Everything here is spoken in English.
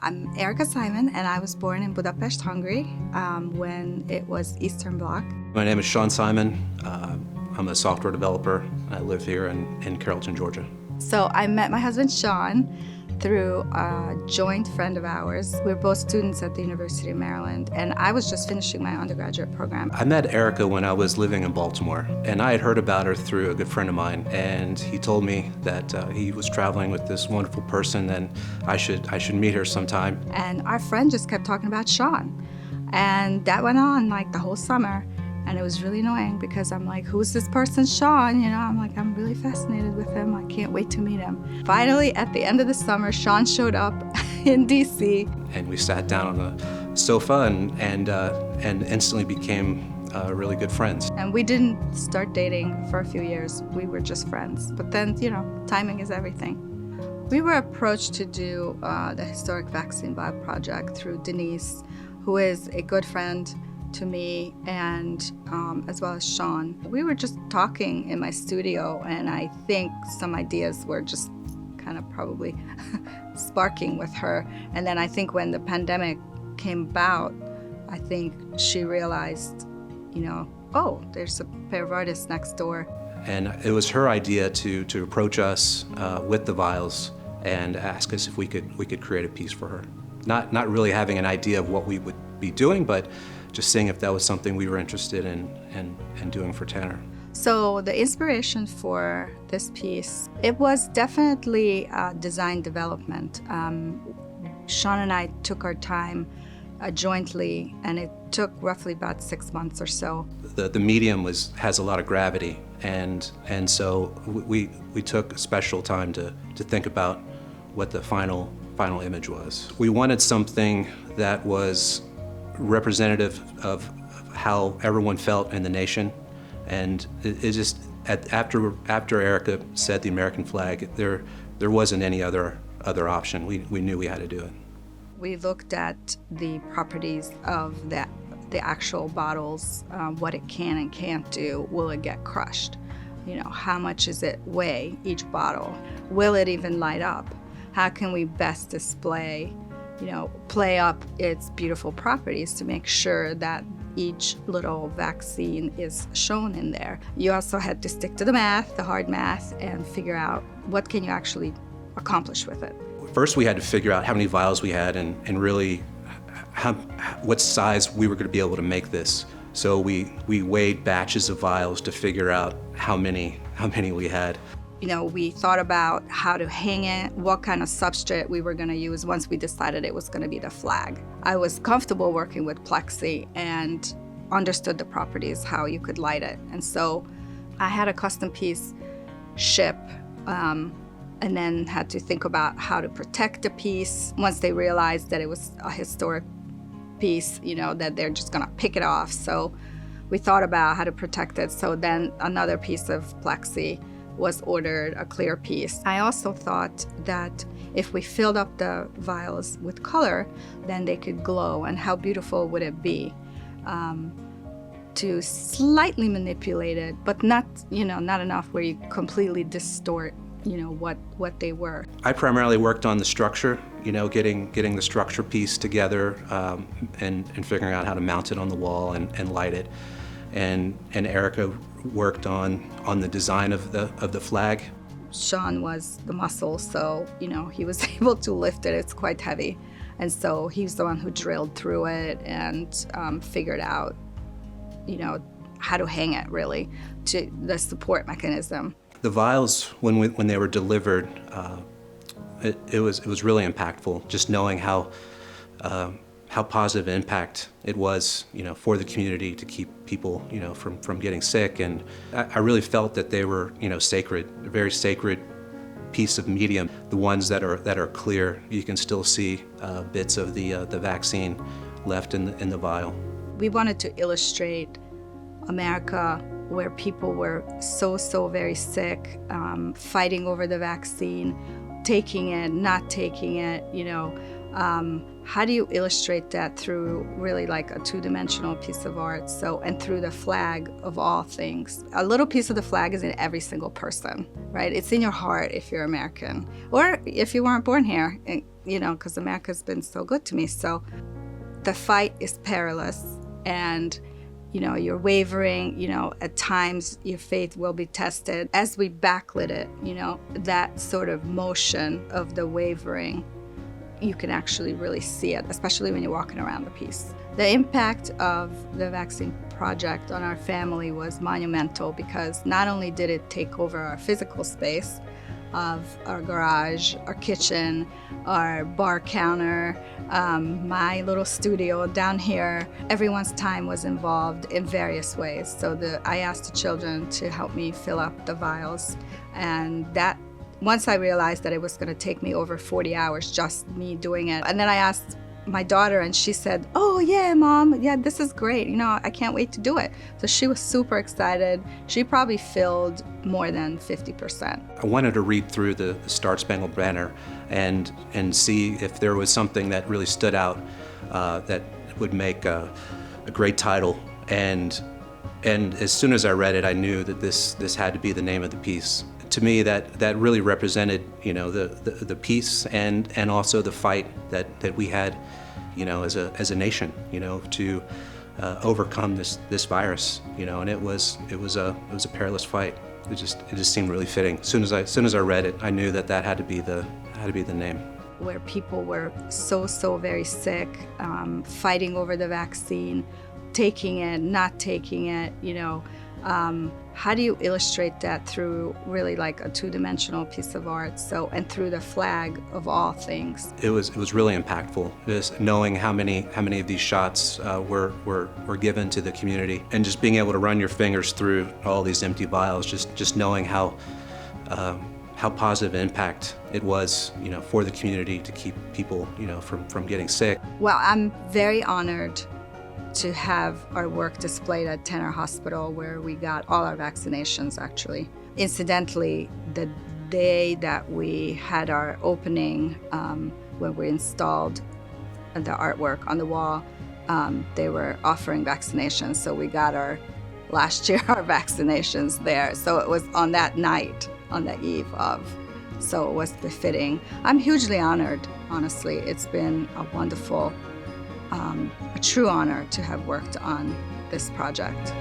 I'm Erika Simon, and I was born in Budapest, Hungary, when it was Eastern Bloc. My name is Sean Simon. I'm a software developer. I live here in Carrollton, Georgia. So I met my husband, Sean, through a joint friend of ours. We were both students at the University of Maryland, and I was just finishing my undergraduate program. I met Erika when I was living in Baltimore, and I had heard about her through a good friend of mine, and he told me that he was traveling with this wonderful person, and I should meet her sometime. And our friend just kept talking about Sean, and that went on like the whole summer. And it was really annoying because I'm like, who's this person, Sean? You know, I'm really fascinated with him. I can't wait to meet him. Finally, at the end of the summer, Sean showed up in DC. And we sat down on the sofa and instantly became really good friends. And we didn't start dating for a few years. We were just friends. But then, you know, timing is everything. We were approached to do the Historic Vaccine Bio Project through Denise, who is a good friend to me, and as well as Sean. We were just talking in my studio, and I think some ideas were just kind of probably sparking with her. And then I think when the pandemic came about, I think she realized, you know, oh, there's a pair of artists next door. And it was her idea to approach us with the vials and ask us if we could create a piece for her. Not really having an idea of what we would be doing, but just seeing if that was something we were interested in doing for Tanner. So the inspiration for this piece, it was definitely design development. Sean and I took our time jointly, and it took roughly about 6 months or so. The medium has a lot of gravity, and so we took special time to think about what the final image was. We wanted something that was representative of how everyone felt in the nation, and it just after Erika said the American flag, there wasn't any other option. We knew we had to do it. We looked at the properties of the actual bottles, what it can and can't do. Will it get crushed? You know, how much does it weigh, each bottle? Will it even light up? How can we best display, you know, play up its beautiful properties to make sure that each little vaccine is shown in there. You also had to stick to the math, the hard math, and figure out what can you actually accomplish with it. First, we had to figure out how many vials we had and really what size we were going to be able to make this. So we weighed batches of vials to figure out how many we had. You know, we thought about how to hang it, what kind of substrate we were going to use once we decided it was going to be the flag. I was comfortable working with plexi and understood the properties, how you could light it. And so I had a custom piece ship and then had to think about how to protect the piece. Once they realized that it was a historic piece, you know, that they're just going to pick it off. So we thought about how to protect it. So then another piece of plexi was ordered, a clear piece. I also thought that if we filled up the vials with color, then they could glow, and how beautiful would it be to slightly manipulate it, but not, you know, not enough where you completely distort, you know, what they were. I primarily worked on the structure, you know, getting the structure piece together and figuring out how to mount it on the wall and light it. And Erika worked on the design of the flag. Sean was the muscle, so, you know, he was able to lift it. It's quite heavy. And so he's the one who drilled through it and figured out, you know, how to hang it really to the support mechanism. The vials, when they were delivered, it was really impactful, just knowing how positive impact it was, you know, for the community to keep people, you know, from getting sick. And I really felt that they were, you know, sacred, a very sacred piece of medium. The ones that are clear, you can still see bits of the vaccine left in the vial. We wanted to illustrate America, where people were so very sick, fighting over the vaccine, taking it, not taking it, you know, How do you illustrate that through really like a two-dimensional piece of art? So, and through the flag of all things. A little piece of the flag is in every single person, right? It's in your heart if you're American, or if you weren't born here, you know, because America's been so good to me. So the fight is perilous, and you know, you're wavering, you know, at times your faith will be tested. As we backlit it, you know, that sort of motion of the wavering, you can actually really see it, especially when you're walking around the piece. The impact of the vaccine project on our family was monumental, because not only did it take over our physical space of our garage, our kitchen, our bar counter, my little studio down here, everyone's time was involved in various ways. So I asked the children to help me fill up the vials, and that once I realized that it was going to take me over 40 hours, just me doing it. And then I asked my daughter, and she said, "Oh yeah, Mom, yeah, this is great. You know, I can't wait to do it." So she was super excited. She probably filled more than 50%. I wanted to read through the Star Spangled Banner and see if there was something that really stood out that would make a great title. And as soon as I read it, I knew that this had to be the name of the piece. To me, that really represented, you know, the peace and also the fight that we had, you know, as a nation, you know, to overcome this virus, you know. And it was a perilous fight. It just seemed really fitting. As soon as I read it, I knew that had to be the name. Where people were so very sick, fighting over the vaccine, taking it, not taking it, you know. How do you illustrate that through really like a two-dimensional piece of art? So, and through the flag of all things. It was really impactful. Just knowing how many of these shots were given to the community, and just being able to run your fingers through all these empty vials, just knowing how positive impact it was, you know, for the community to keep people, you know, from getting sick. Well, I'm very honored to have our work displayed at Tanner Hospital, where we got all our vaccinations, actually. Incidentally, the day that we had our opening, when we installed the artwork on the wall, they were offering vaccinations, so we got our vaccinations there. So it was on that night, on the eve of, so it was befitting. I'm hugely honored, honestly. It's been a wonderful, a true honor to have worked on this project.